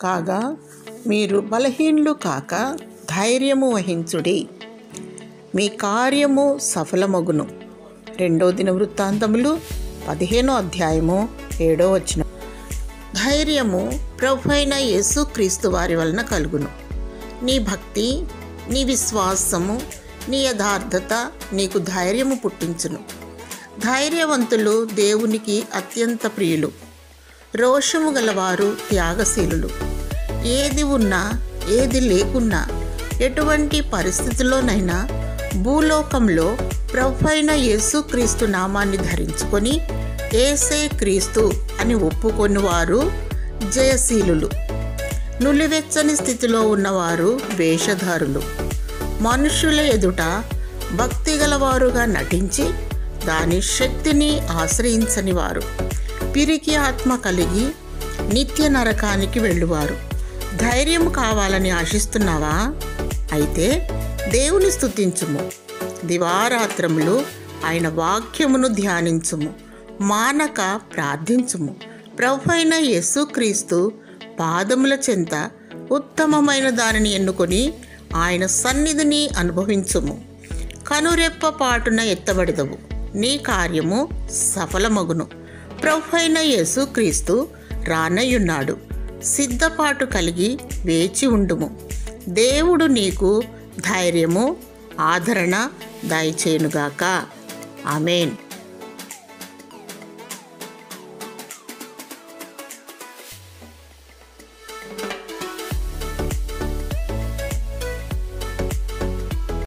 కాగా మీరు బలహీనులు కాక ధైర్యము వహించుడి, మీ కార్యము సఫలమగును. 2 దినవృత్తాంతములు 15వ అధ్యాయము 7వ వచనం. ధైర్యము ప్రభువైన యేసుక్రీస్తు వారి వలన కలుగును. నీ భక్తి, నీ విశ్వాసము, నీ యథార్థత నీకు ధైర్యము పుట్టించును. ధైర్యవంతులు దేవునికి అత్యంత ప్రియులు. రోషము గలవారు త్యాగశీలులు. ఏది ఉన్నా ఏది లేకున్నా ఎటువంటి పరిస్థితుల్లోనైనా భూలోకంలో ప్రభువైన యేసుక్రీస్తు నామాన్ని ధరించుకొని యేసే క్రీస్తు అని ఒప్పుకొని వారు జయశీలులు. నులివెచ్చని స్థితిలో ఉన్నవారు వేషధారులు. మనుషుల ఎదుట భక్తి గలవారుగా నటించి దాని శక్తిని ఆశ్రయించని వారు. పిరికి ఆత్మ కలిగి నిత్య నరకానికి వెళ్ళువారు. ధైర్యం కావాలని ఆశిస్తున్నావా? అయితే దేవుని స్తుతించుము, దివారాత్రములు ఆయన వాక్యమును ధ్యానించుము, మానక ప్రార్థించుము. ప్రభువైన యేసుక్రీస్తు పాదముల చెంత ఉత్తమమైన దానిని ఎన్నుకొని ఆయన సన్నిధిని అనుభవించుము. కనురెప్ప పాటున ఎత్తబడదవు, నీ కార్యము సఫలమగును. ప్రభువైన యేసుక్రీస్తు రానయ్యున్నాడు. సిద్ధపాటు కలిగి వేచి ఉండుము. దేవుడు నీకు ధైర్యము, ఆదరణ దయచేయునుగాక. ఆమేన్.